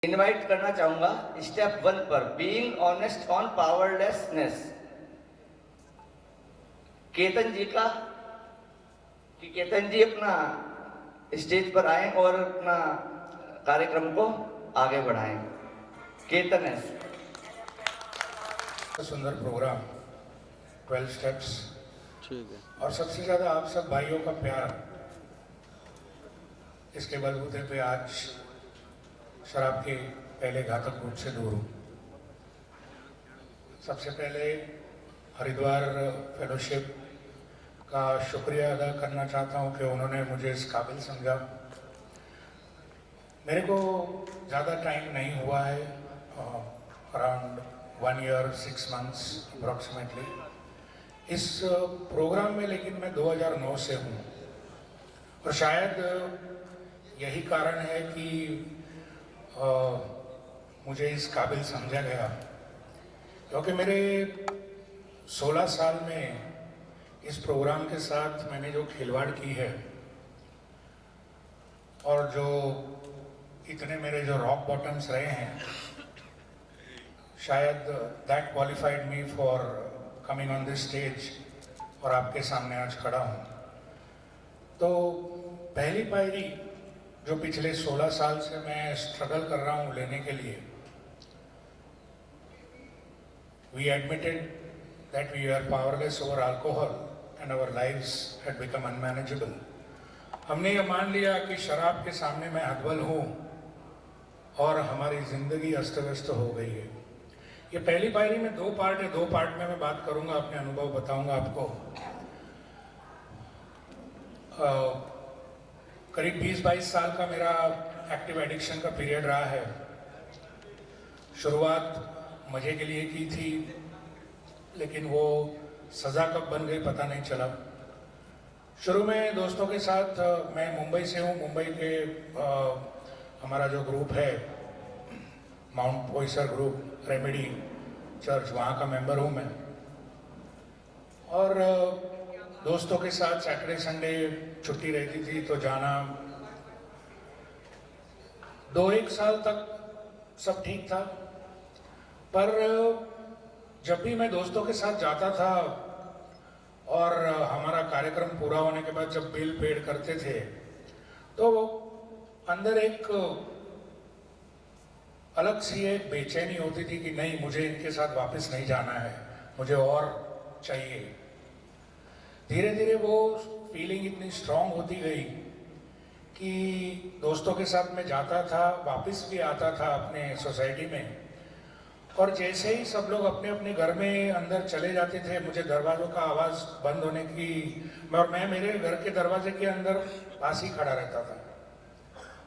Invite करना चाहूंगा step 1 पर being honest on powerlessness Ketan ji का, कि केतन जी अपना स्टेज पर आए और अपना कार्यक्रम को आगे बढ़ाएं। केतन है। सुंदर प्रोग्राम 12 स्टेप्स, ठीक है। और सबसे ज्यादा आप सब भाइयों का प्यार, इसके बलबूते पे आज शराब के पहले घातक रूप से दूर हूँ। सबसे पहले हरिद्वार फेलोशिप का शुक्रिया अदा करना चाहता हूँ कि उन्होंने मुझे इस काबिल समझा। मेरे को ज़्यादा टाइम नहीं हुआ है, अराउंड 1 year 6 months अप्रॉक्सीमेटली इस प्रोग्राम में, लेकिन मैं 2009 से हूँ और शायद यही कारण है कि मुझे इस काबिल समझा गया, क्योंकि मेरे 16 साल में इस प्रोग्राम के साथ मैंने जो खिलवाड़ की है और जो इतने मेरे जो रॉक बॉटम्स रहे हैं, शायद that qualified me for coming on this stage और आपके सामने आज खड़ा हूँ। तो पहली पायरी जो पिछले 16 साल से मैं स्ट्रगल कर रहा हूँ लेने के लिए, we admitted that we were powerless over alcohol and our lives had become unmanageable. हमने ये मान लिया कि शराब के सामने मैं हतबल हूँ और हमारी जिंदगी अस्त व्यस्त हो गई है। ये पहली पायरी में 2 पार्ट है, 2 पार्ट में मैं बात करूंगा, अपने अनुभव बताऊंगा आपको। करीब 20-22 साल का मेरा एक्टिव एडिक्शन का पीरियड रहा है। शुरुआत मजे के लिए की थी, लेकिन वो सज़ा कब बन गई पता नहीं चला। शुरू में दोस्तों के साथ, मैं मुंबई से हूँ, मुंबई के हमारा जो ग्रुप है माउंट पॉइसर ग्रुप, रेमेडी चर्च, वहाँ का मेंबर हूँ मैं। और दोस्तों के साथ सैटरडे संडे छुट्टी रहती थी तो जाना। 2-1 साल तक सब ठीक था, पर जब भी मैं दोस्तों के साथ जाता था और हमारा कार्यक्रम पूरा होने के बाद जब बिल पेड करते थे, तो अंदर एक अलग सी एक बेचैनी होती थी कि नहीं, मुझे इनके साथ वापस नहीं जाना है, मुझे और चाहिए। धीरे धीरे वो फीलिंग इतनी स्ट्रांग होती गई कि दोस्तों के साथ मैं जाता था, वापस भी आता था अपने सोसाइटी में, और जैसे ही सब लोग अपने अपने घर में अंदर चले जाते थे, मुझे दरवाजों का आवाज़ बंद होने की, और मैं मेरे घर के दरवाजे के अंदर पास ही खड़ा रहता था।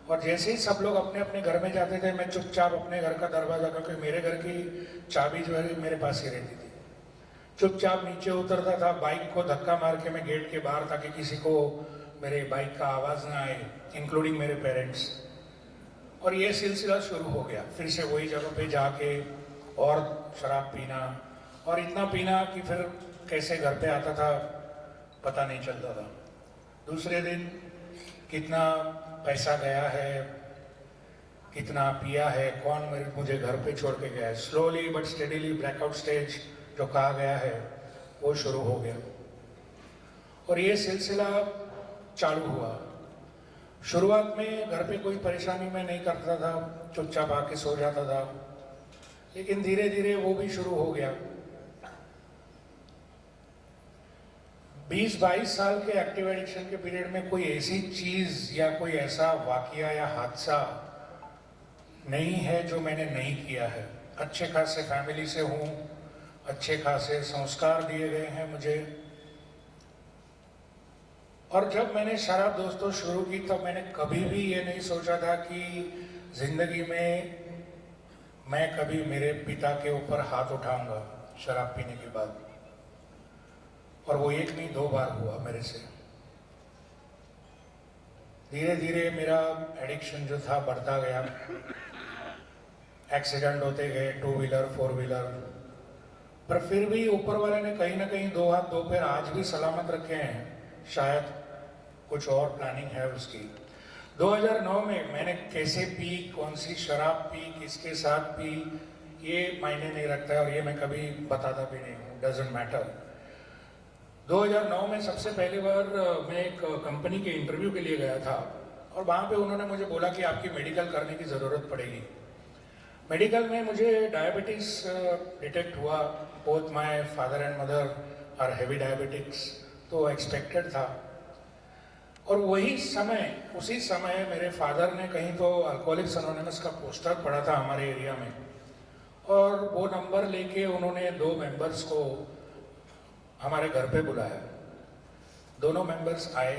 और जैसे ही सब लोग अपने अपने घर में जाते थे, मैं चुपचाप अपने घर का दरवाजा, क्योंकि मेरे घर की चाबी जो है मेरे पास ही रहती थी, चुपचाप नीचे उतरता था, बाइक को धक्का मार के मैं गेट के बाहर, ताकि किसी को मेरे बाइक का आवाज़ ना आए, इंक्लूडिंग मेरे पेरेंट्स। और ये सिलसिला शुरू हो गया, फिर से वही जगह पे जाके और शराब पीना, और इतना पीना कि फिर कैसे घर पे आता था पता नहीं चलता था। दूसरे दिन कितना पैसा गया है, कितना पिया है, कौन मुझे घर पे छोड़ के गया है। Slowly but steadily blackout stage जो कहा गया है वो शुरू हो गया, और ये सिलसिला चालू हुआ। शुरुआत में घर पे कोई परेशानी मैं नहीं करता था, चुपचाप आके सो जाता था, लेकिन धीरे धीरे वो भी शुरू हो गया। 20-22 साल के एक्टिव एडिक्शन के पीरियड में कोई ऐसी चीज या कोई ऐसा वाकया या हादसा नहीं है जो मैंने नहीं किया है। अच्छे खासे फैमिली से हूँ, अच्छे खासे संस्कार दिए गए हैं मुझे, और जब मैंने शराब दोस्तों शुरू की तब मैंने कभी भी ये नहीं सोचा था कि जिंदगी में मैं कभी मेरे पिता के ऊपर हाथ उठाऊंगा शराब पीने के बाद। और वो 1 नहीं 2 बार हुआ मेरे से। धीरे धीरे मेरा एडिक्शन जो था बढ़ता गया, एक्सीडेंट होते गए, 2 व्हीलर 4 व्हीलर, पर फिर भी ऊपर वाले ने कहीं ना कहीं 2 हाथ 2 पैर आज भी सलामत रखे हैं। शायद कुछ और प्लानिंग है उसकी। 2009 में मैंने कैसे पी, कौन सी शराब पी, किसके साथ पी, ये मायने नहीं रखता है और ये मैं कभी बताता भी नहीं हूँ, डजेंट मैटर। 2009 में सबसे पहली बार मैं एक कंपनी के इंटरव्यू के लिए गया था और वहाँ पे उन्होंने मुझे बोला कि आपकी मेडिकल करने की ज़रूरत पड़ेगी। मेडिकल में मुझे डायबिटीज़ डिटेक्ट हुआ। Both my father and mother are heavy diabetics, तो एक्सपेक्टेड था। और उसी समय मेरे फादर ने कहीं तो अल्कोहलिक्स एनोनिमस का पोस्टर पढ़ा था हमारे एरिया में, और वो नंबर लेके उन्होंने 2 मेंबर्स को हमारे घर पे बुलाया। दोनों मेंबर्स आए,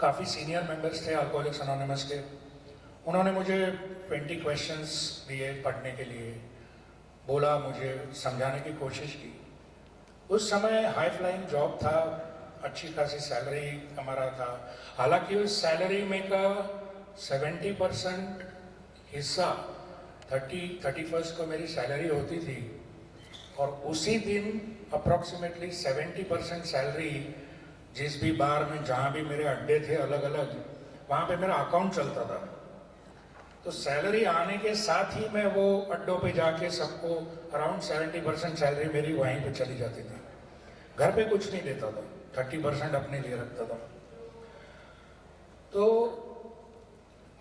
काफ़ी सीनियर मेंबर्स थे अल्कोहलिक्स एनोनिमस के। उन्होंने मुझे 20 क्वेश्चंस दिए पढ़ने के लिए, बोला, मुझे समझाने की कोशिश की। उस समय हाई फ्लाइंग जॉब था, अच्छी खासी सैलरी कमा रहा था। हालांकि उस सैलरी में का 70% हिस्सा 31st को मेरी सैलरी होती थी, और उसी दिन अप्रॉक्सीमेटली 70% सैलरी जिस भी बार में, जहाँ भी मेरे अड्डे थे अलग अलग, वहाँ पे मेरा अकाउंट चलता था। तो सैलरी आने के साथ ही मैं वो अड्डों पे जाके सबको अराउंड 70% सैलरी मेरी वहीं पे चली जाती थी। घर पे कुछ नहीं देता था, 30% अपने लिए रखता था। तो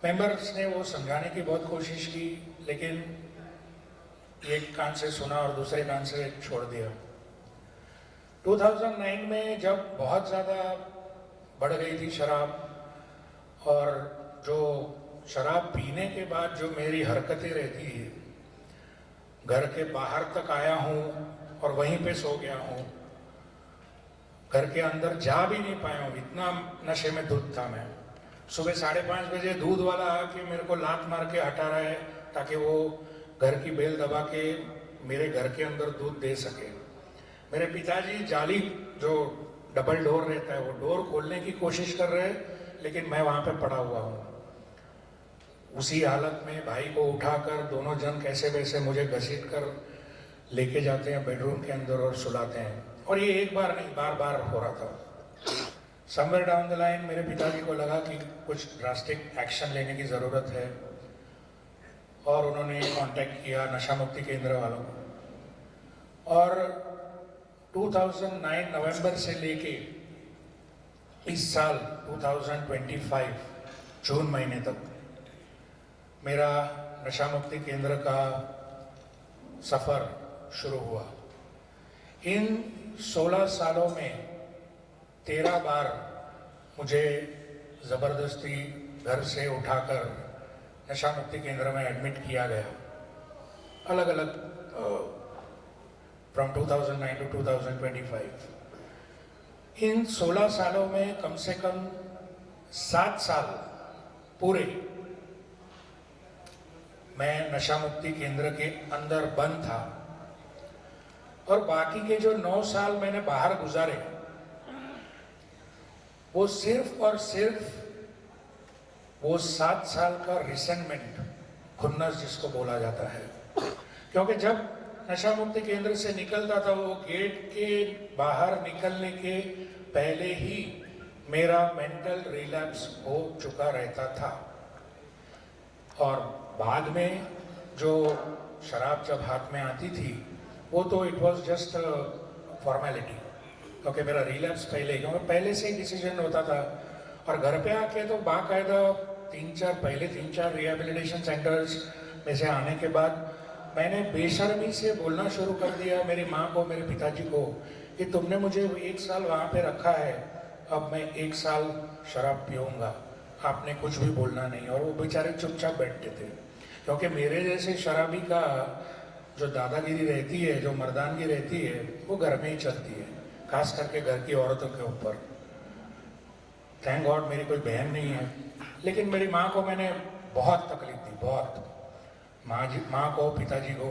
मेंबर्स ने वो समझाने की बहुत कोशिश की, लेकिन एक कान से सुना और दूसरे कान से छोड़ दिया। 2009 में जब बहुत ज़्यादा बढ़ गई थी शराब, और जो शराब पीने के बाद जो मेरी हरकतें रहती है, घर के बाहर तक आया हूँ और वहीं पे सो गया हूँ, घर के अंदर जा भी नहीं पाया हूँ, इतना नशे में धुत था मैं। सुबह 5:30 बजे दूध वाला आके मेरे को लात मार के हटा रहा है ताकि वो घर की बेल दबा के मेरे घर के अंदर दूध दे सके। मेरे पिताजी जाली जो डबल डोर रहता है वो डोर खोलने की कोशिश कर रहे हैं, लेकिन मैं वहाँ पे पड़ा हुआ हूँ। उसी हालत में भाई को उठाकर दोनों जन कैसे वैसे मुझे घसीट कर लेके जाते हैं बेडरूम के अंदर और सुलाते हैं। और ये एक बार नहीं, बार बार हो रहा था। समवेयर डाउन द लाइन मेरे पिताजी को लगा कि कुछ ड्रास्टिक एक्शन लेने की ज़रूरत है, और उन्होंने कांटेक्ट किया नशा मुक्ति केंद्र वालों को। और 2009 नवंबर से लेके इस साल 2025 जून महीने तक मेरा नशा मुक्ति केंद्र का सफ़र शुरू हुआ। इन 16 सालों में 13 बार मुझे ज़बरदस्ती घर से उठाकर नशा मुक्ति केंद्र में एडमिट किया गया, अलग अलग फ्रॉम 2009 टू 2025। इन 16 सालों में कम से कम 7 साल पूरे मैं नशा मुक्ति केंद्र के अंदर बंद था, और बाकी के जो 9 साल मैंने बाहर गुजारे वो सिर्फ और सिर्फ वो 7 साल का रिसेंटमेंट, खुन्नस जिसको बोला जाता है। क्योंकि जब नशा मुक्ति केंद्र से निकलता था, वो गेट के बाहर निकलने के पहले ही मेरा मेंटल रिलैप्स हो चुका रहता था। और बाद में जो शराब जब हाथ में आती थी वो तो इट वाज जस्ट फॉर्मेलिटी, क्योंकि मेरा रिलैप्स पहले से ही डिसीजन होता था। और घर पे आके तो बाकायदा 3-4 रिहेबिलिटेशन सेंटर्स में से आने के बाद मैंने बेशर्मी से बोलना शुरू कर दिया मेरी माँ को, मेरे पिताजी को, कि तुमने मुझे 1 साल वहाँ पे रखा है, अब मैं 1 साल शराब पीऊँगा, आपने कुछ भी बोलना नहीं। और वो बेचारे चुपचाप बैठते थे, क्योंकि मेरे जैसे शराबी का जो दादागिरी रहती है, जो मर्दानगी रहती है, वो घर में ही चलती है, खास करके घर की औरतों के ऊपर। थैंक गॉड मेरी कोई बहन नहीं है, लेकिन मेरी माँ को मैंने बहुत तकलीफ दी, बहुत। माँ को, पिताजी को।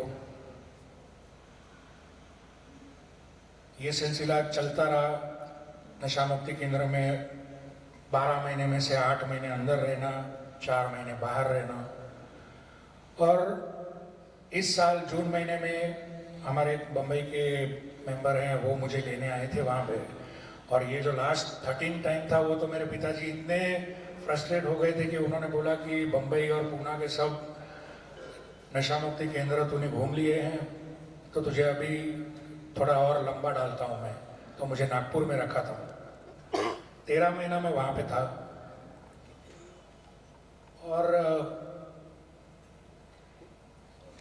ये सिलसिला चलता रहा। नशा मुक्ति केंद्र में 12 महीने में से 8 महीने अंदर रहना, 4 महीने बाहर रहना। और इस साल जून महीने में हमारे बम्बई के मेंबर हैं, वो मुझे लेने आए थे वहाँ पे। और ये जो लास्ट 13 टाइम था, वो तो मेरे पिताजी इतने फ्रस्ट्रेट हो गए थे कि उन्होंने बोला कि बम्बई और पूना के सब नशा मुक्ति केंद्र तूने घूम लिए हैं, तो तुझे अभी थोड़ा और लंबा डालता हूँ मैं। तो मुझे नागपुर में रखा था, 13 महीना मैं वहाँ पे था। और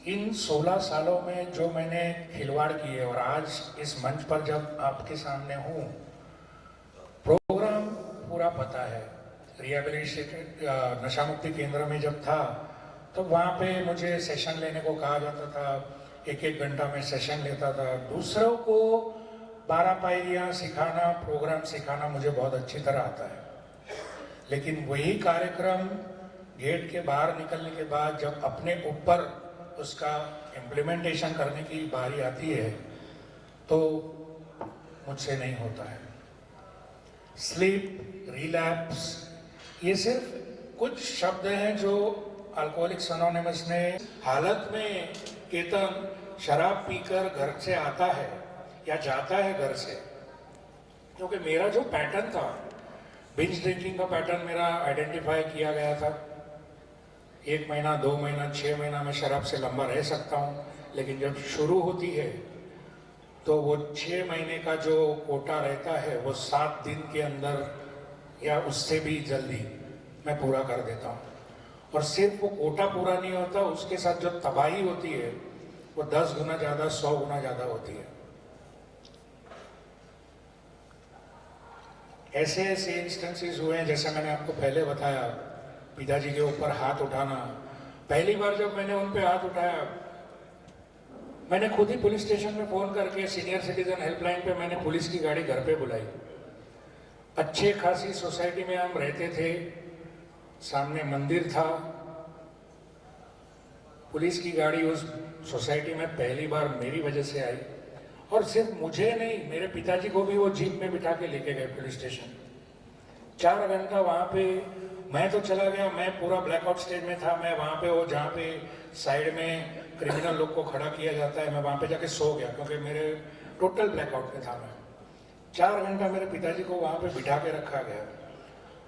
इन 16 सालों में जो मैंने खिलवाड़ किए, और आज इस मंच पर जब आपके सामने हूँ, प्रोग्राम पूरा पता है। रिहेबिलिटेशन नशा मुक्ति केंद्र में जब था तो वहाँ पे मुझे सेशन लेने को कहा जाता था, 1-1 घंटा में सेशन लेता था। दूसरों को 12 पायरियाँ सिखाना, प्रोग्राम सिखाना मुझे बहुत अच्छी तरह आता है। लेकिन वही कार्यक्रम गेट के बाहर निकलने के बाद जब अपने ऊपर उसका इम्प्लीमेंटेशन करने की बारी आती है तो मुझसे नहीं होता है। स्लीप, रिलैप्स, ये सिर्फ कुछ शब्द हैं जो अल्कोहलिक्स एनोनिमस ने हालत में केतन शराब पीकर घर से आता है या जाता है घर से, क्योंकि मेरा जो पैटर्न था, बिंज ड्रिंकिंग का पैटर्न मेरा आइडेंटिफाई किया गया था। 1 महीना, 2 महीना, 6 महीना में शराब से लंबा रह सकता हूँ, लेकिन जब शुरू होती है तो वो 6 महीने का जो कोटा रहता है वो 7 दिन के अंदर या उससे भी जल्दी मैं पूरा कर देता हूँ। और सिर्फ वो कोटा पूरा नहीं होता, उसके साथ जो तबाही होती है वो 10 गुना ज़्यादा, 100 गुना ज़्यादा होती है। ऐसे ऐसे इंस्टेंसेस हुए हैं, जैसे मैंने आपको पहले बताया, पिताजी के ऊपर हाथ उठाना। पहली बार जब मैंने उन पे हाथ उठाया, मैंने खुद ही पुलिस स्टेशन में फोन करके सीनियर सिटीजन हेल्पलाइन पे मैंने पुलिस की गाड़ी घर पे बुलाई। अच्छे खासी सोसाइटी में हम रहते थे, सामने मंदिर था। पुलिस की गाड़ी उस सोसाइटी में पहली बार मेरी वजह से आई, और सिर्फ मुझे नहीं, मेरे पिताजी को भी वो जीप में बिठा के लेके गए पुलिस स्टेशन। 4 घंटा वहाँ पे मैं तो चला गया, मैं पूरा ब्लैकआउट स्टेज में था। मैं वहाँ पे, वो जहाँ पे साइड में क्रिमिनल लोग को खड़ा किया जाता है, मैं वहाँ पे जाके सो गया, क्योंकि मेरे टोटल ब्लैकआउट में था मैं। 4 घंटा मेरे पिताजी को वहाँ पे बिठा के रखा गया,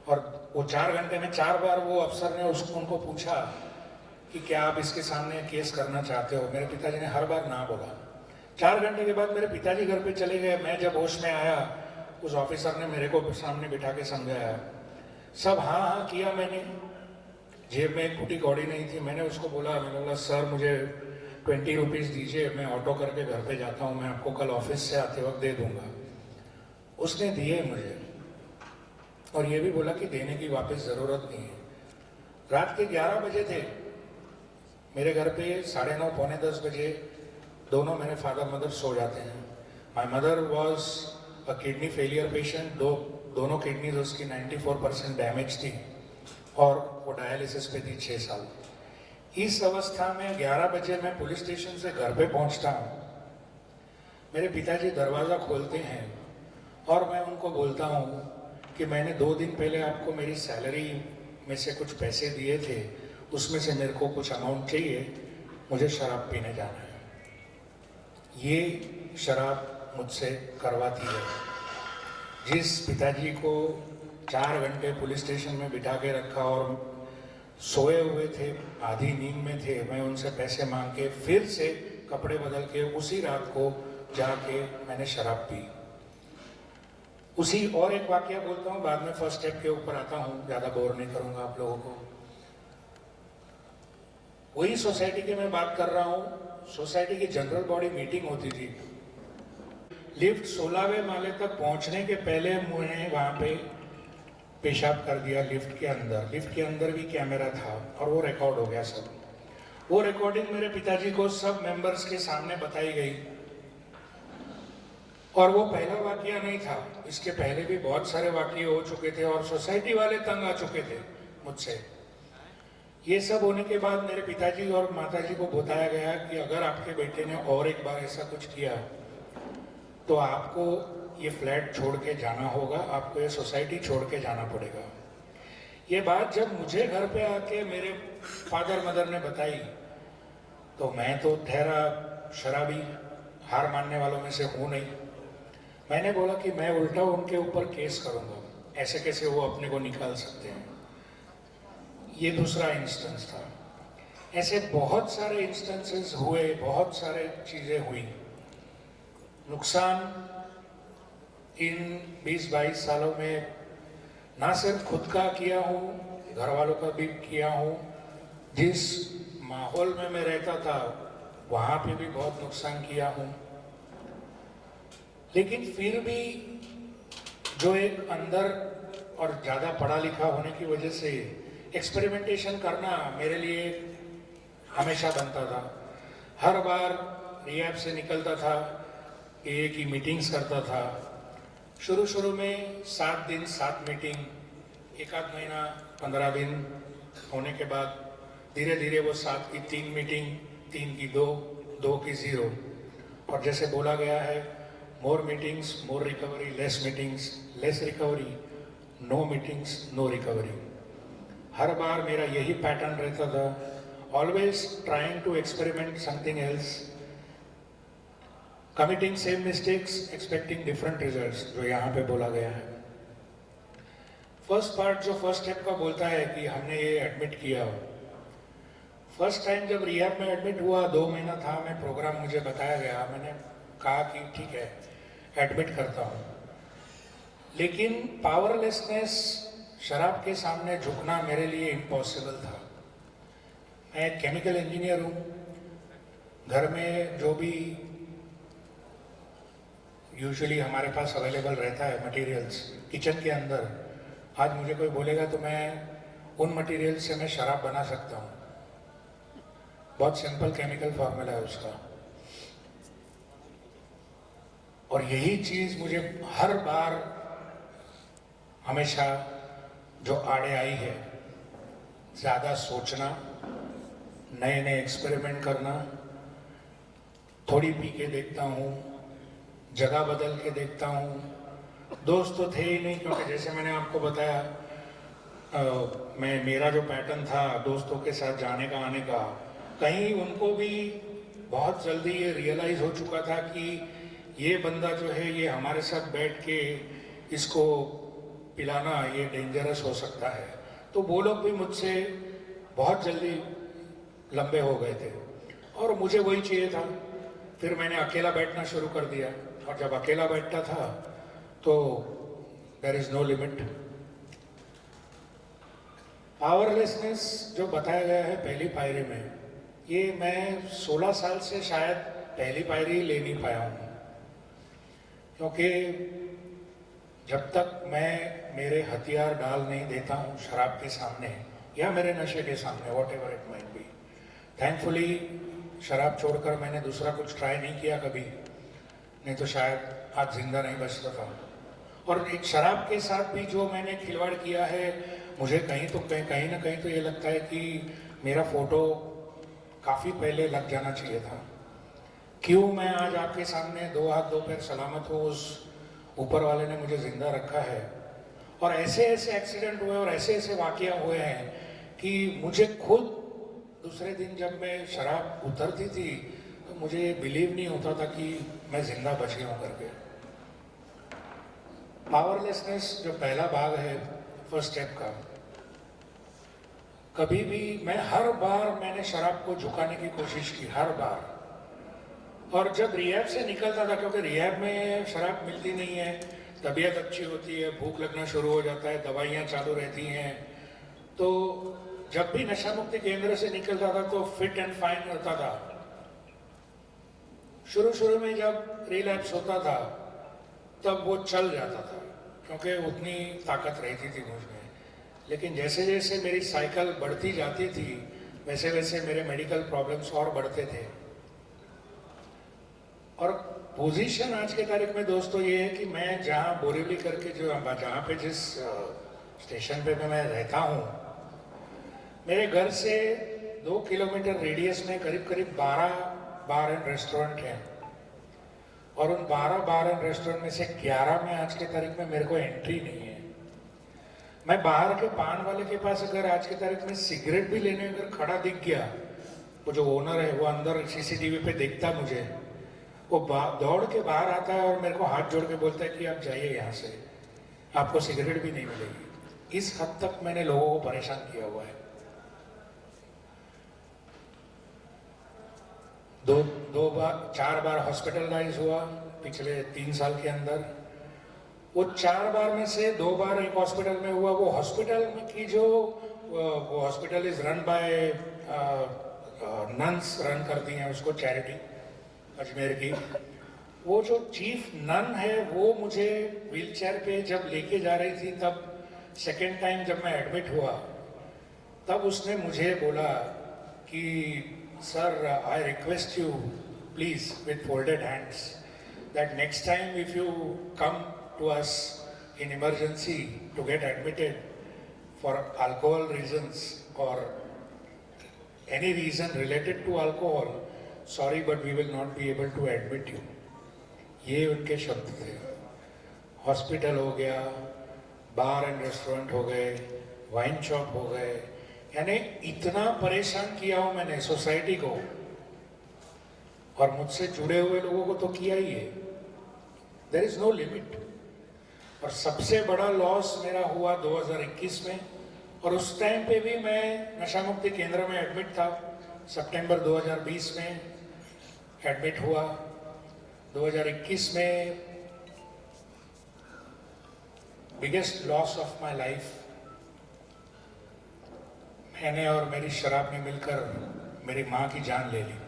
और वो 4 घंटे में 4 बार वो अफसर ने उनको पूछा कि क्या आप इसके सामने केस करना चाहते हो। मेरे पिताजी ने हर बार ना बोला। 4 घंटे के बाद मेरे पिताजी घर पे चले गए। मैं जब होश में आया, उस ऑफिसर ने मेरे को सामने बिठा के समझाया। सब हाँ हाँ किया मैंने। जेब में एक फूटी कौड़ी नहीं थी। मैंने उसको मैंने बोला सर मुझे 20 रुपीज़ दीजिए, मैं ऑटो करके घर पे जाता हूँ, मैं आपको कल ऑफिस से आते वक्त दे दूंगा। उसने दिए मुझे, और ये भी बोला कि देने की वापस ज़रूरत नहीं है। रात के 11 बजे थे, मेरे घर पे 9:30 पौने 10 बजे दोनों मेरे फादर मदर सो जाते हैं। My mother was a kidney failure patient. दोनों किडनीज उसकी 94% डैमेज थी, और वो डायलिसिस पे थी 6 साल। इस अवस्था में 11 बजे मैं पुलिस स्टेशन से घर पे पहुंचता हूँ। मेरे पिताजी दरवाज़ा खोलते हैं, और मैं उनको बोलता हूँ कि मैंने 2 दिन पहले आपको मेरी सैलरी में से कुछ पैसे दिए थे, उसमें से मेरे को कुछ अमाउंट चाहिए, मुझे शराब पीने जाना है। ये शराब मुझसे करवाती है। जिस पिताजी को 4 घंटे पुलिस स्टेशन में बिठा के रखा और सोए हुए थे, आधी नींद में थे, मैं उनसे पैसे मांग के फिर से कपड़े बदल के उसी रात को जाके मैंने शराब पी। उसी और एक वाकया बोलता हूँ, बाद में फर्स्ट स्टेप के ऊपर आता हूँ, ज़्यादा बोर नहीं करूँगा आप लोगों को। वही सोसाइटी की मैं बात कर रहा हूँ। सोसाइटी की जनरल बॉडी मीटिंग होती थी। लिफ्ट 16वें माले तक पहुंचने के पहले मुझे वहाँ पे पेशाब कर दिया लिफ्ट के अंदर। लिफ्ट के अंदर भी कैमरा था, और वो रिकॉर्ड हो गया सब। वो रिकॉर्डिंग मेरे पिताजी को सब मेंबर्स के सामने बताई गई। और वो पहला वाकया नहीं था, इसके पहले भी बहुत सारे वाकये हो चुके थे, और सोसाइटी वाले तंग आ चुके थे मुझसे। ये सब होने के बाद मेरे पिताजी और माताजी को बताया गया कि अगर आपके बेटे ने और एक बार ऐसा कुछ किया तो आपको ये फ्लैट छोड़ के जाना होगा, आपको ये सोसाइटी छोड़ के जाना पड़ेगा। ये बात जब मुझे घर पे आके मेरे फादर मदर ने बताई, तो मैं तो ठहरा शराबी, हार मानने वालों में से हूँ नहीं। मैंने बोला कि मैं उल्टा उनके ऊपर केस करूँगा, ऐसे कैसे वो अपने को निकाल सकते हैं। ये दूसरा इंस्टेंस था। ऐसे बहुत सारे इंस्टेंसेस हुए, बहुत सारे चीजें हुई। नुकसान इन 20-22 सालों में ना सिर्फ खुद का किया हूँ, घर वालों का भी किया हूँ। जिस माहौल में मैं रहता था वहाँ पे भी बहुत नुकसान किया हूँ। लेकिन फिर भी जो एक अंदर और ज़्यादा पढ़ा लिखा होने की वजह से एक्सपेरिमेंटेशन करना मेरे लिए हमेशा बनता था। हर बार रिहैब से निकलता था, AA की मीटिंग्स करता था। शुरू में 7 दिन 7 मीटिंग, एक आध महीना 15 दिन होने के बाद धीरे धीरे वो 7 की 3 मीटिंग, 3 की 2, 2 की 0। और जैसे बोला गया है, more meetings more recovery, less meetings less recovery, no meetings no recovery. हर बार मेरा यही पैटर्न रहता था, always trying to experiment something else, committing same mistakes, expecting different results, जो यहाँ पे बोला गया है। फर्स्ट पार्ट जो फर्स्ट स्टेप का बोलता है कि हमने ये एडमिट किया। फर्स्ट टाइम जब रिहैब में एडमिट हुआ, 2 महीना था मैं, प्रोग्राम मुझे बताया गया, मैंने कहा कि ठीक है एडमिट करता हूँ। लेकिन पावरलेसनेस, शराब के सामने झुकना मेरे लिए इम्पॉसिबल था। मैं एक केमिकल इंजीनियर हूँ। घर में जो भी यूजुअली हमारे पास अवेलेबल रहता है मटेरियल्स किचन के अंदर, आज मुझे कोई बोलेगा तो मैं उन मटेरियल से मैं शराब बना सकता हूँ। बहुत सिंपल केमिकल फॉर्मूला है उसका। और यही चीज मुझे हर बार हमेशा जो आड़े आई है, ज्यादा सोचना, नए नए एक्सपेरिमेंट करना। थोड़ी पी के देखता हूँ, जगह बदल के देखता हूँ। दोस्त तो थे ही नहीं, क्योंकि जैसे मैंने आपको बताया मेरा जो पैटर्न था दोस्तों के साथ जाने का आने का, कहीं उनको भी बहुत जल्दी ये रियलाइज हो चुका था कि ये बंदा जो है ये हमारे साथ बैठ के इसको पिलाना ये डेंजरस हो सकता है। तो वो लोग भी मुझसे बहुत जल्दी लंबे हो गए थे और मुझे वही चाहिए था। फिर मैंने अकेला बैठना शुरू कर दिया, और जब अकेला बैठता था तो there is no limit. Powerlessness जो बताया गया है पहली पायरी में, ये मैं 16 साल से शायद पहली पायरी ले नहीं पाया हूँ। क्योंकि जब तक मैं मेरे हथियार डाल नहीं देता हूँ शराब के सामने या मेरे नशे के सामने, what ever it might be. Thankfully शराब छोड़कर मैंने दूसरा कुछ ट्राई नहीं किया कभी, नहीं तो शायद आज जिंदा नहीं बचता था। और एक शराब के साथ भी जो मैंने खिलवाड़ किया है, मुझे कहीं ना कहीं तो ये लगता है कि मेरा फोटो काफी पहले लग जाना चाहिए था। क्यों मैं आज आपके सामने 2 हाथ 2 पैर सलामत हूँ, उस ऊपर वाले ने मुझे जिंदा रखा है। और ऐसे ऐसे एक्सीडेंट हुए और ऐसे ऐसे वाकया हुए हैं कि मुझे खुद दूसरे दिन जब मैं शराब उतरती थी तो मुझे बिलीव नहीं होता था कि मैं जिंदा बच गया हूँ करके। पावरलेसनेस जो पहला भाग है फर्स्ट स्टेप का, कभी भी हर बार मैंने शराब को झुकाने की कोशिश की, हर बार। और जब रिहैब से निकलता था, क्योंकि रिहैब में शराब मिलती नहीं है, तबीयत अच्छी होती है, भूख लगना शुरू हो जाता है, दवाइयाँ चालू रहती हैं, तो जब भी नशा मुक्ति केंद्र से निकलता था तो फिट एंड फाइन होता था। शुरू में जब रिलैप्स होता था तब वो चल जाता था, क्योंकि उतनी ताकत रहती थी मुझ में। लेकिन जैसे जैसे मेरी साइकिल बढ़ती जाती थी वैसे वैसे मेरे मेडिकल प्रॉब्लम्स और बढ़ते थे। और पोजीशन आज के तारीख में दोस्तों ये है कि मैं जहाँ बोरीवली करके जहाँ पे जिस स्टेशन पे मैं रहता हूँ, मेरे घर से 2 किलोमीटर रेडियस में करीब 12 बार एंड रेस्टोरेंट हैं। और उन 12 बार एंड रेस्टोरेंट में से 11 में आज के तारीख में मेरे को एंट्री नहीं है। मैं बाहर के पान वाले के पास अगर आज के तारीख में सिगरेट भी लेने अगर खड़ा दिख गया, वो जो ओनर है वो अंदर सीसीटीवी पे देखता मुझे, वो दौड़ के बाहर आता है और मेरे को हाथ जोड़ के बोलता है कि आप जाइए यहाँ से, आपको सिगरेट भी नहीं मिलेगी। इस हद तक मैंने लोगों को परेशान किया हुआ है। चार बार हॉस्पिटलाइज हुआ पिछले 3 साल के अंदर। वो 4 बार में से 2 बार एक हॉस्पिटल में हुआ। वो हॉस्पिटल में की जो वो hospital is run by nuns run करती हैं उसको, चैरिटी अजमेर की। वो जो चीफ नन है वो मुझे व्हीलचेयर पे जब लेके जा रही थी, तब सेकेंड टाइम जब मैं एडमिट हुआ तब उसने मुझे बोला कि sir I request you please with folded hands that next time if you come to us in emergency to get admitted for alcohol reasons or any reason related to alcohol, sorry but we will not be able to admit you. ये उनके शब्द थे। Hospital हो गया, बार and restaurant हो गए, wine shop हो गए, यानी इतना परेशान किया हूं मैंने सोसाइटी को और मुझसे जुड़े हुए लोगों को तो किया ही है। There is no limit. और सबसे बड़ा लॉस मेरा हुआ 2021 में, और उस टाइम पे भी मैं नशा मुक्ति केंद्र में एडमिट था। सितंबर 2020 में एडमिट हुआ। 2021 में biggest loss of my life. मैंने और मेरी शराब ने मिलकर मेरी माँ की जान ले ली।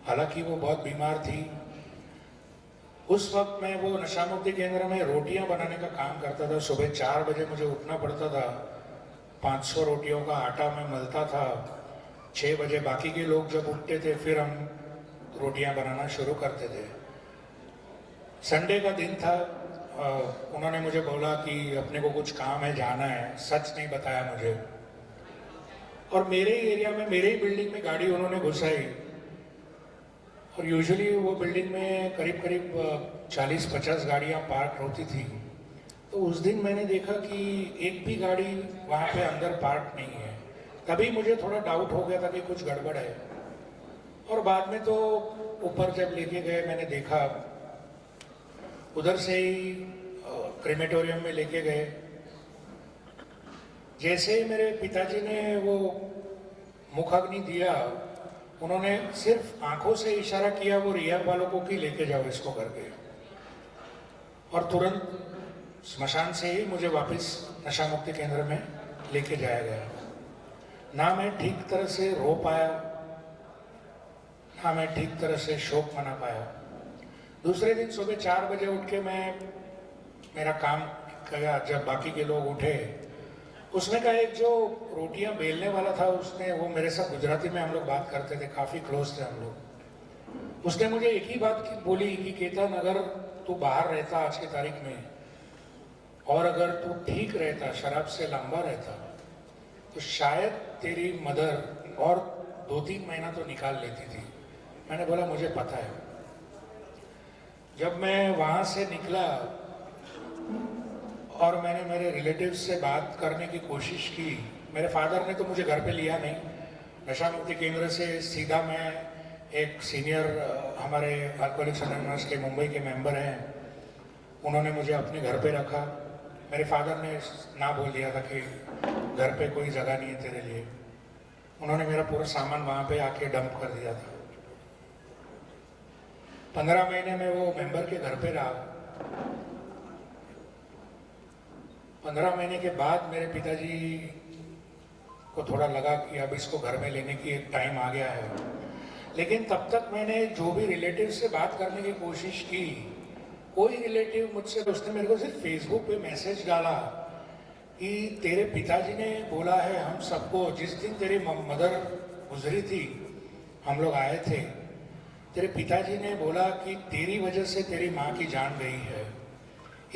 हालांकि वो बहुत बीमार थी। उस वक्त मैं वो नशा मुक्ति केंद्र में रोटियां बनाने का काम करता था। सुबह 4 बजे मुझे उठना पड़ता था। 500 रोटियों का आटा मैं मलता था। 6 बजे बाकी के लोग जब उठते थे फिर हम रोटियां बनाना शुरू करते थे। संडे का दिन था। उन्होंने मुझे बोला कि अपने को कुछ काम है, जाना है। सच नहीं बताया मुझे। और मेरे ही एरिया में, मेरे ही बिल्डिंग में गाड़ी उन्होंने घुसाई। और यूजुअली वो बिल्डिंग में करीब करीब 40-50 गाड़ियां पार्क होती थी। तो उस दिन मैंने देखा कि एक भी गाड़ी वहाँ पे अंदर पार्क नहीं है। तभी मुझे थोड़ा डाउट हो गया था कि कुछ गड़बड़ है। और बाद में तो ऊपर जब लेके गए मैंने देखा, उधर से ही क्रेमेटोरियम में लेके गए। जैसे ही मेरे पिताजी ने वो मुखाग्नि दिया, उन्होंने सिर्फ आंखों से इशारा किया वो रियाब वालों को कि लेके जाओ इसको करके, और तुरंत स्मशान से ही मुझे वापस नशा मुक्ति केंद्र में लेके जाया गया। ना मैं ठीक तरह से रो पाया, ना मैं ठीक तरह से शोक मना पाया। दूसरे दिन सुबह 4 बजे उठ के मैं मेरा काम किया। जब बाकी के लोग उठे, उसमें का एक जो रोटियां बेलने वाला था, उसने, वो मेरे साथ गुजराती में हम लोग बात करते थे, काफी क्लोज थे हम लोग। उसने मुझे एक ही बात बोली कि केतन, अगर तू बाहर रहता आज की तारीख में और अगर तू ठीक रहता, शराब से लंबा रहता, तो शायद तेरी मदर और 2-3 महीना तो निकाल लेती थी। मैंने बोला मुझे पता है। जब मैं वहां से निकला और मैंने मेरे रिलेटिव्स से बात करने की कोशिश की, मेरे फादर ने तो मुझे घर पे लिया नहीं। नशा मुक्ति केंद्र से सीधा मैं, एक सीनियर हमारे अल्कोहलिक्स एनोनिमस के मुंबई के मेंबर हैं, उन्होंने मुझे अपने घर पे रखा। मेरे फादर ने ना बोल दिया था कि घर पे कोई जगह नहीं है तेरे लिए। उन्होंने मेरा पूरा सामान वहाँ पे आके डंप कर दिया था। 15 महीने में वो मेंबर के घर पे रहा। 15 महीने के बाद मेरे पिताजी को थोड़ा लगा कि अब इसको घर में लेने की एक टाइम आ गया है। लेकिन तब तक मैंने जो भी रिलेटिव से बात करने की कोशिश की, कोई रिलेटिव मुझसे, उसने मेरे को सिर्फ फेसबुक पे मैसेज डाला कि तेरे पिताजी ने बोला है हम सबको, जिस दिन तेरी मदर गुजरी थी हम लोग आए थे, तेरे पिताजी ने बोला कि तेरी वजह से तेरी माँ की जान गई है,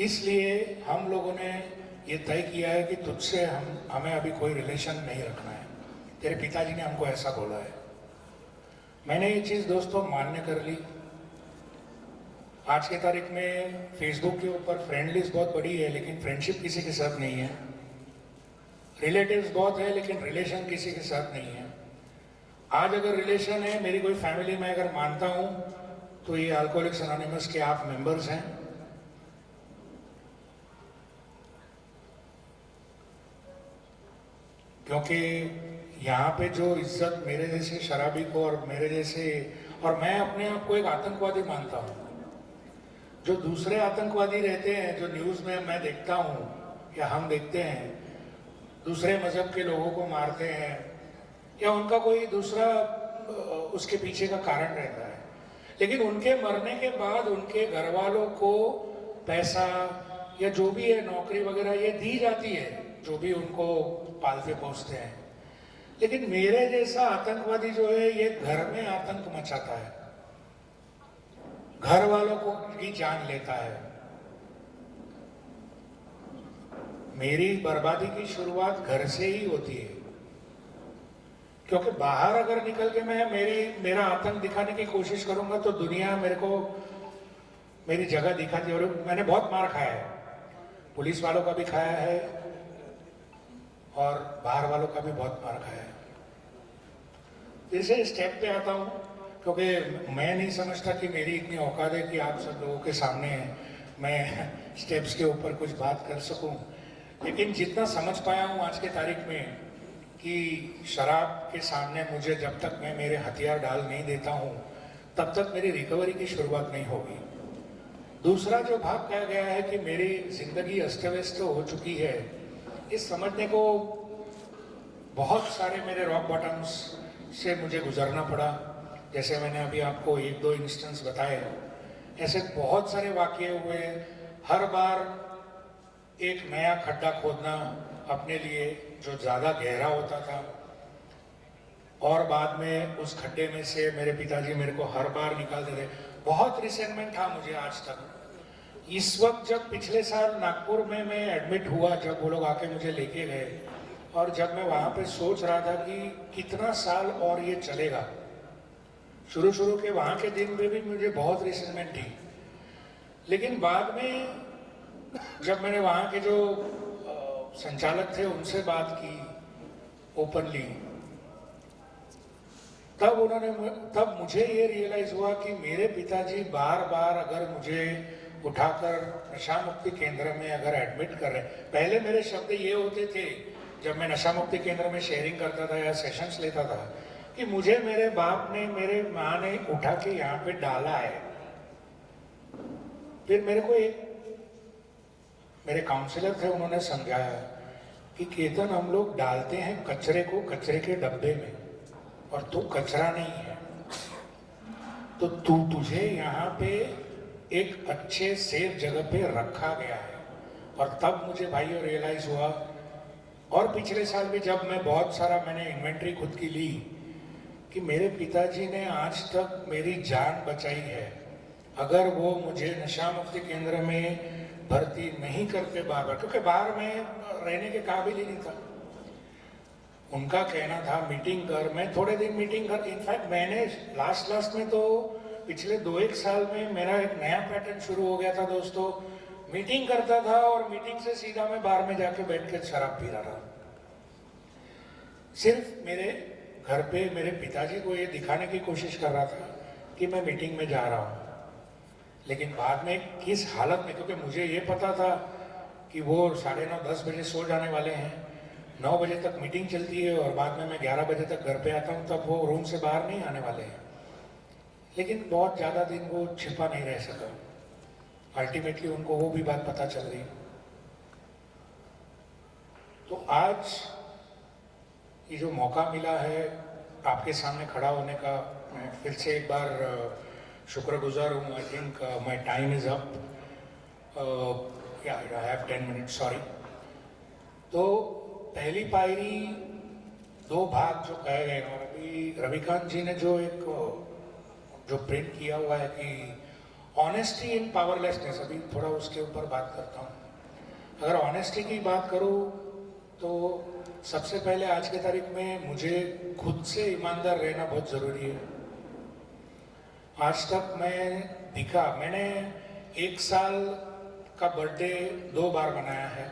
इसलिए हम लोगों ने ये तय किया है कि तुझसे हमें अभी कोई रिलेशन नहीं रखना है। तेरे पिताजी ने हमको ऐसा बोला है। मैंने ये चीज़ दोस्तों मान्य कर ली। आज के तारीख में फेसबुक के ऊपर फ्रेंड लिस्ट बहुत बड़ी है, लेकिन फ्रेंडशिप किसी के साथ नहीं है। रिलेटिव्स बहुत है, लेकिन रिलेशन किसी के साथ नहीं है। आज अगर रिलेशन है, मेरी कोई फैमिली में अगर मानता हूँ, तो ये अल्कोहलिक्स एनोनिमस के आप मेंबर्स हैं। क्योंकि यहाँ पे जो इज्जत मेरे जैसे शराबी को और मेरे जैसे, और मैं अपने आप को एक आतंकवादी मानता हूँ। जो दूसरे आतंकवादी रहते हैं, जो न्यूज़ में मैं देखता हूँ या हम देखते हैं, दूसरे मजहब के लोगों को मारते हैं या उनका कोई दूसरा उसके पीछे का कारण रहता है, लेकिन उनके मरने के बाद उनके घर वालों को पैसा या जो भी है नौकरी वगैरह ये दी जाती है, जो भी उनको पालते पोसते हैं। लेकिन मेरे जैसा आतंकवादी जो है ये घर में आतंक मचाता है, घर वालों को भी जान लेता है। मेरी बर्बादी की शुरुआत घर से ही होती है, क्योंकि बाहर अगर निकल के मैं मेरा आतंक दिखाने की कोशिश करूंगा तो दुनिया मेरे को मेरी जगह दिखाती है। और मैंने बहुत मार खाया है, पुलिस वालों का भी खाया है और बाहर वालों का भी बहुत मार खाया है। फिर से स्टेप पे आता हूँ, क्योंकि मैं नहीं समझता कि मेरी इतनी औकात है कि आप सब लोगों के सामने मैं स्टेप्स के ऊपर कुछ बात कर सकूं। लेकिन जितना समझ पाया हूँ आज के तारीख में कि शराब के सामने मुझे जब तक मैं मेरे हथियार डाल नहीं देता हूँ तब तक मेरी रिकवरी की शुरुआत नहीं होगी। दूसरा जो भाग कहा गया है कि मेरी जिंदगी अस्त व्यस्त हो चुकी है, इस समझने को बहुत सारे मेरे रॉक बॉटम्स से मुझे गुजरना पड़ा। जैसे मैंने अभी आपको एक दो इंस्टेंस बताए, ऐसे बहुत सारे वाकये हुए। हर बार एक नया खड्डा खोदना अपने लिए जो ज़्यादा गहरा होता था, और बाद में उस खड्डे में से मेरे पिताजी मेरे को हर बार निकालते थे। बहुत रिसेंटमेंट था मुझे आज तक। इस वक्त जब पिछले साल नागपुर में मैं एडमिट हुआ, जब वो लोग आके मुझे लेके गए, और जब मैं वहाँ पे सोच रहा था कि कितना साल और ये चलेगा, शुरू के वहाँ के दिन में भी मुझे बहुत रिसेंटमेंट थी। लेकिन बाद में जब मैंने वहाँ के जो संचालक थे उनसे बात की ओपनली, तब मुझे ये रियलाइज हुआ कि मेरे पिताजी बार बार अगर मुझे उठाकर नशा मुक्ति केंद्र में अगर एडमिट कर रहे, पहले मेरे शब्द ये होते थे जब मैं नशा मुक्ति केंद्र में शेयरिंग करता था या सेशंस लेता था कि मुझे मेरे बाप ने, मेरे माँ ने उठा के यहाँ पे डाला है। फिर मेरे को एक मेरे काउंसलर थे, उन्होंने समझाया कि केतन, हम लोग डालते हैं कचरे को कचरे के डब्बे में, और तू कचरा नहीं है, तो तुझे यहाँ पे एक अच्छे सेफ जगह पे रखा गया है। और तब मुझे भाइयों रियलाइज हुआ, और पिछले साल भी जब मैं बहुत सारा मैंने इन्वेंट्री खुद की ली, कि मेरे पिताजी ने आज तक मेरी जान बचाई है। अगर वो मुझे नशा मुक्ति केंद्र में भर्ती नहीं करते बाहर, क्योंकि बाहर में रहने के काबिल ही नहीं था। उनका कहना था मीटिंग कर, मैं थोड़े दिन मीटिंग कर। इनफैक्ट मैंने लास्ट में तो पिछले 2-1 साल में मेरा एक नया पैटर्न शुरू हो गया था दोस्तों। मीटिंग करता था और मीटिंग से सीधा मैं बाहर में जाके बैठ के शराब पी रहा था, सिर्फ मेरे घर पे मेरे पिताजी को ये दिखाने की कोशिश कर रहा था कि मैं मीटिंग में जा रहा हूँ। लेकिन बाद में किस हालत में, क्योंकि मुझे ये पता था कि वो 9:30-10 बजे सो जाने वाले हैं, 9 बजे तक मीटिंग चलती है और बाद में मैं 11 बजे तक घर पे आता हूँ, तब वो रूम से बाहर नहीं आने वाले हैं। लेकिन बहुत ज़्यादा दिन वो छिपा नहीं रह सका। अल्टीमेटली उनको वो भी बात पता चल गई। तो आज ये जो मौका मिला है आपके सामने खड़ा होने का, मैं फिर से एक बार शुक्रगुजार हूँ। I think my time is up, या आई हैव 10 मिनट्स, सॉरी। तो पहली पायरी 2 भाग जो कहे गए, और अभी रविकांत जी ने जो एक जो प्रिंट किया हुआ है कि ऑनेस्टी इन पावरलेसनेस, अभी थोड़ा उसके ऊपर बात करता हूँ। अगर ऑनेस्टी की बात करूँ तो सबसे पहले आज के तारीख में मुझे खुद से ईमानदार रहना बहुत ज़रूरी है। आज तक मैंने 1 साल का बर्थडे 2 बार मनाया है।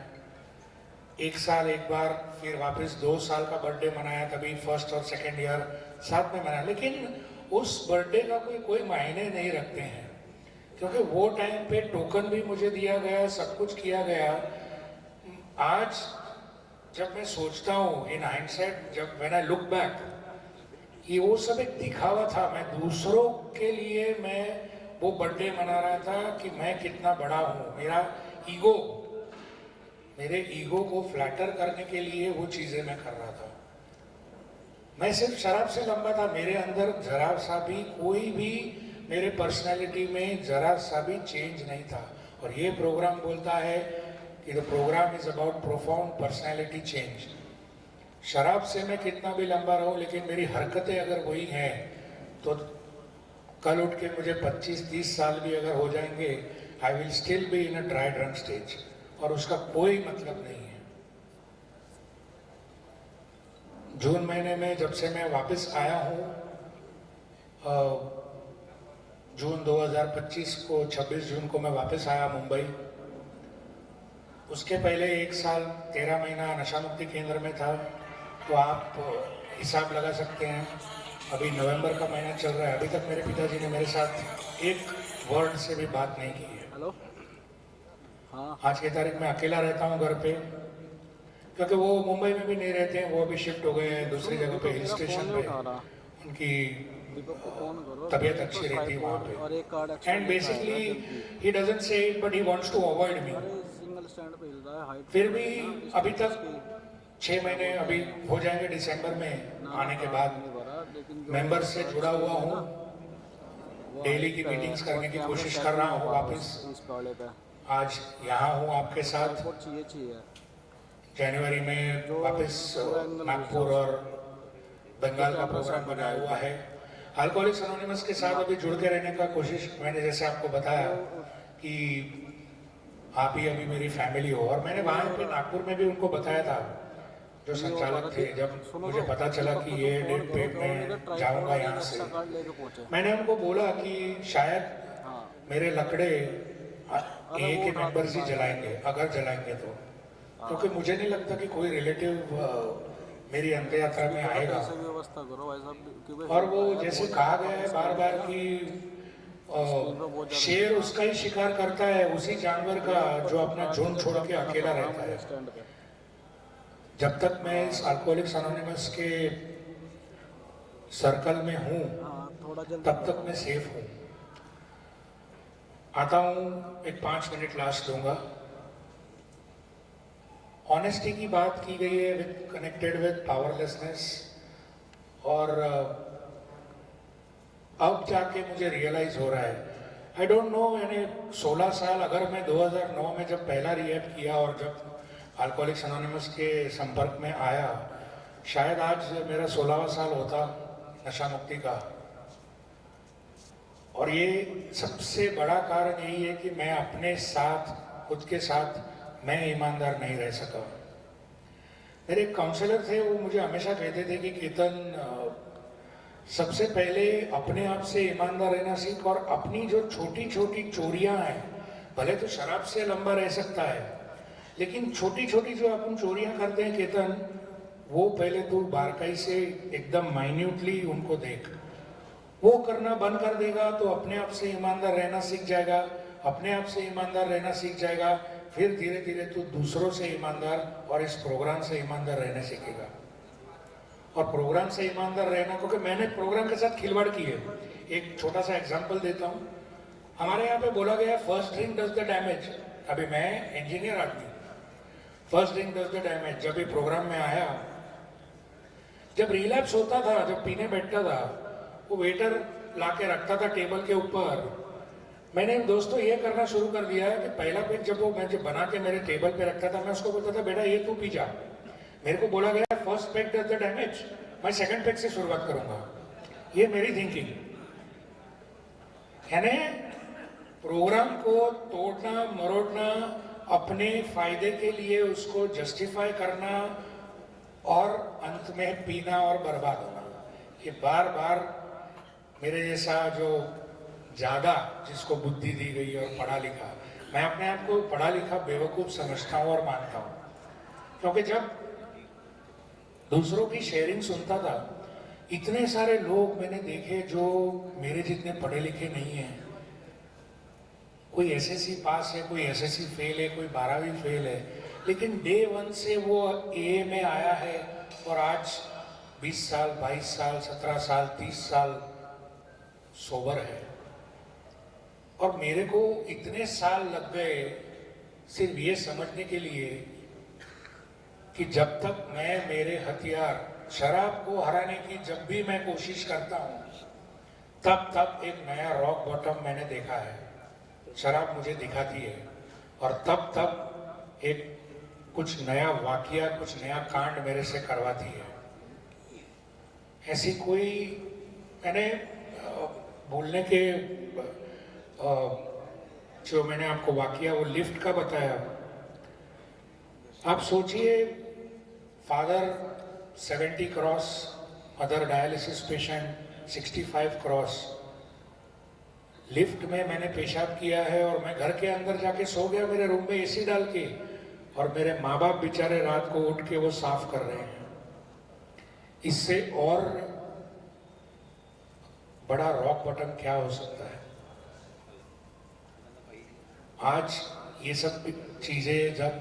1 साल एक बार, फिर वापस 2 साल का बर्थडे मनाया, तभी फर्स्ट और सेकेंड ईयर साथ में मनाया। लेकिन उस बर्थडे का कोई मायने नहीं रखते हैं, क्योंकि वो टाइम पे टोकन भी मुझे दिया गया, सब कुछ किया गया। आज जब मैं सोचता हूँ इन हाइंडसाइट, जब व्हेन आई लुक बैक, कि वो सब एक दिखावा था। मैं दूसरों के लिए मैं वो बर्थडे मना रहा था कि मैं कितना बड़ा हूँ। ईगो मेरे ईगो को फ्लैटर करने के लिए वो चीजें मैं कर रहा था। मैं सिर्फ शराब से लंबा था, मेरे अंदर जरा सा भी कोई भी मेरे पर्सनालिटी में जरा सा भी चेंज नहीं था। और ये प्रोग्राम बोलता है कि the programme is about profound personality change. शराब से मैं कितना भी लंबा रहूं, लेकिन मेरी हरकतें अगर वही हैं तो कल उठ के मुझे 25-30 साल भी अगर हो जाएंगे, I will still be in a dry drunk stage, और उसका कोई मतलब नहीं है। जून महीने में जब से मैं वापस आया हूँ, जून 2025 को 26 जून को मैं वापस आया मुंबई। उसके पहले 1 साल 13 महीना नशा मुक्ति केंद्र में था, तो आप हिसाब लगा सकते हैं। अभी नवंबर का महीना चल रहा है, अभी तक मेरे पिताजी ने मेरे साथ एक वर्ड से भी बात नहीं की है। हेलो, हाँ, आज की तारीख में अकेला रहता हूँ घर पे, क्योंकि वो मुंबई में भी नहीं रहते हैं, वो अभी शिफ्ट हो गए हैं दूसरी जगह पे, हिल स्टेशन पे। उनकी दीपक को फोन करो, तबीयत अच्छी रहती है वहाँ पे। और एक कार्ड एक्स्ट्रा एंड लिखा है basically he doesn't say it, but he wants to avoid me. अरे सिंगल स्टैंड पे हिल रहा है, हाइट फिर भी अभी तक 6 महीने अभी हो जाएंगे दिसंबर में आने के बाद मेंबर से जुड़ा हुआ हूँ, डेली की मीटिंग्स करने की कोशिश कर रहा हूँ वापस। इस वाले पे आज यहाँ हूँ आपके साथ। रिपोर्ट चाहिए जनवरी में वापस नागपुर और बंगाल का प्रोग्राम बनाया हुआ है। अल्कोहलिक्स एनोनिमस के साथ अभी जुड़ के रहने का कोशिश, मैंने जैसे आपको बताया कि आप ही अभी मेरी फैमिली हो। और मैंने वहाँ पे नागपुर में भी उनको बताया था, जो संचालक थे, जब मुझे पता चला कि ये डेट पे मैं जाऊंगा यहाँ से, मैंने उनको बोला कि शायद मेरे लकड़े एक ही मेंबर्स ही जलाएंगे, अगर जलाएंगे तो, क्योंकि मुझे नहीं लगता कि कोई रिलेटिव मेरी अंत्य यात्रा में आएगा। व्यवस्था करो भाई साहब। और वो जैसे कहा गया है बार बार कि शेर उसका ही शिकार करता है, उसी जानवर का जो अपना झुंड छोड़ के अकेला रहता है। स्टैंड पे जब तक मैं इस अल्कोहलिक्स एनोनिमस के सर्कल में हूँ, थोड़ा जल्दी तब तक मैं सेफ हूँ। आता हूँ, एक 5 मिनट लास्ट दूंगा। ऑनेस्टी की बात की गई है, विद कनेक्टेड विद पावरलेसनेस। और अब जाके मुझे रियलाइज हो रहा है, आई डोंट नो, यानी 16 साल, अगर मैं 2009 में जब पहला रिएक्ट किया और जब अल्कोहलिक्स एनोनिमस के संपर्क में आया, शायद आज मेरा 16वां साल होता नशा मुक्ति का। और ये सबसे बड़ा कारण यही है कि मैं अपने साथ, खुद के साथ मैं ईमानदार नहीं रह सका। मेरे एक काउंसलर थे, वो मुझे हमेशा कहते थे कि केतन, सबसे पहले अपने आप से ईमानदार रहना सीख, और अपनी जो छोटी छोटी चोरियां हैं, भले तो शराब से लंबा रह सकता है, लेकिन छोटी छोटी जो अपन चोरियां करते हैं केतन, वो पहले तू बारकाई से एकदम माइन्यूटली उनको देख। वो करना बंद कर देगा तो अपने आप से ईमानदार रहना सीख जाएगा, अपने आप से ईमानदार रहना सीख जाएगा, फिर धीरे धीरे तू दूसरों से ईमानदार और इस प्रोग्राम से ईमानदार रहने सीखेगा। और प्रोग्राम से ईमानदार रहना, क्योंकि मैंने प्रोग्राम के साथ खिलवाड़ की है। एक छोटा सा एग्जांपल देता हूँ। हमारे यहाँ पे बोला गया first drink does the damage. अभी मैं इंजीनियर आदमी, first drink does the damage. जब ये प्रोग्राम में आया, जब रिलैप्स होता था, जब पीने बैठता था, वो वेटर लाके रखता था टेबल के ऊपर। मैंने दोस्तों ये करना शुरू कर दिया है कि पहला पेग जब वो मैं जब बना के मेरे टेबल पे रखता था, मैं उसको बोलता था, बेटा ये तू पी जा। मेरे को बोला गया first peg does the damage, मैं सेकंड पेग से शुरुआत करूंगा। ये मेरी थिंकिंग। यानी प्रोग्राम को तोड़ना मरोड़ना, अपने फायदे के लिए उसको जस्टिफाई करना, और अंत में पीना और बर्बाद होना। ये बार बार मेरे जैसा जो ज्यादा जिसको बुद्धि दी गई और पढ़ा लिखा, मैं अपने आप को पढ़ा लिखा बेवकूफ समझता हूँ और मानता हूँ। क्योंकि जब दूसरों की शेयरिंग सुनता था, इतने सारे लोग मैंने देखे जो मेरे जितने पढ़े लिखे नहीं हैं। कोई एसएससी पास है, कोई एसएससी फेल है, कोई 12वीं फेल है, लेकिन डे वन से वो ए में आया है और आज 20 साल, 22 साल, 17 साल, 30 साल सोबर है। और मेरे को इतने साल लग गए सिर्फ ये समझने के लिए कि जब तक मैं मेरे हथियार शराब को हराने की जब भी मैं कोशिश करता हूँ, तब तब एक नया रॉक बॉटम मैंने देखा है। शराब मुझे दिखाती है और तब तब एक कुछ नया वाकया, कुछ नया कांड मेरे से करवाती है। ऐसी कोई मैंने बोलने के जो मैंने आपको वाकया वो लिफ्ट का बताया। आप सोचिए, father 70 cross, mother dialysis patient 65 cross. Lift में मैंने पेशाब किया है और मैं घर के अंदर जाके सो गया मेरे रूम में एसी डाल के, और मेरे माँ बाप बेचारे रात को उठ के वो साफ कर रहे हैं। इससे और बड़ा रॉक बॉटम क्या हो सकता है? आज ये सब चीजें जब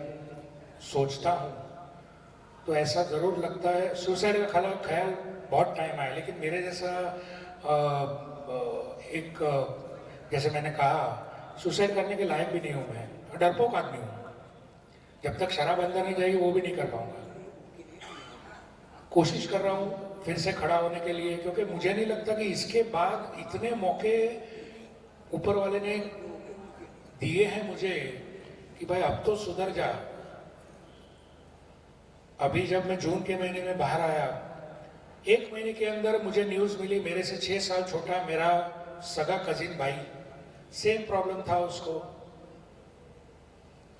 सोचता हूँ तो ऐसा जरूर लगता है। सुसाइड का ख्याल बहुत टाइम आया, लेकिन मेरे जैसा जैसे मैंने कहा, सुसाइड करने के लायक भी नहीं हूं मैं, डरपोक आदमी हूं। जब तक शराब अंदर नहीं जाएगी वो भी नहीं कर पाऊंगा। कोशिश कर रहा हूं फिर से खड़ा होने के लिए, क्योंकि मुझे नहीं लगता कि इसके बाद इतने मौके ऊपर वाले ने दिए हैं मुझे कि भाई अब तो सुधर जा। अभी जब मैं जून के महीने में बाहर आया, 1 महीने के अंदर मुझे न्यूज मिली, मेरे से 6 साल छोटा मेरा सगा कजिन भाई, सेम प्रॉब्लम था उसको,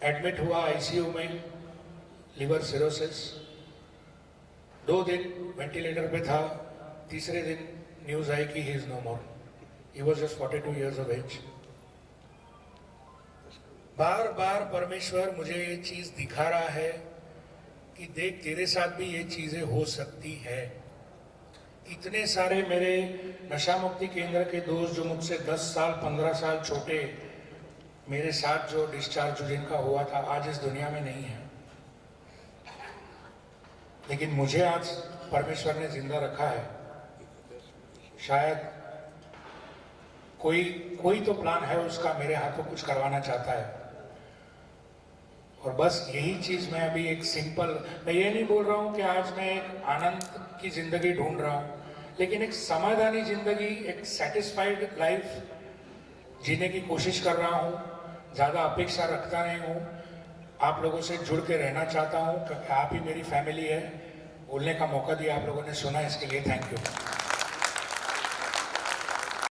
एडमिट हुआ आईसीयू में, लिवर सिरोसिस। 2 दिन वेंटिलेटर पे था, तीसरे दिन न्यूज आई कि he is no more. He was just 42 years of age. बार बार परमेश्वर मुझे ये चीज दिखा रहा है कि देख, तेरे साथ भी ये चीजें हो सकती है। इतने सारे मेरे नशा मुक्ति केंद्र के दोस्त जो मुझसे 10 साल 15 साल छोटे, मेरे साथ जो डिस्चार्ज जिनका हुआ था, आज इस दुनिया में नहीं है। लेकिन मुझे आज परमेश्वर ने जिंदा रखा है। शायद कोई तो प्लान है उसका, मेरे हाथों कुछ करवाना चाहता है। और बस यही चीज मैं अभी एक सिंपल, मैं ये नहीं बोल रहा हूं कि आज मैं एक आनंद की जिंदगी ढूंढ रहा हूं, लेकिन एक समाधानी जिंदगी, एक सेटिस्फाइड लाइफ जीने की कोशिश कर रहा हूं। ज्यादा अपेक्षा रखता नहीं हूं, आप लोगों से जुड़ के रहना चाहता हूं, क्योंकि आप ही मेरी फैमिली है। बोलने का मौका दिया आप लोगों ने, सुना, इसके लिए थैंक यू।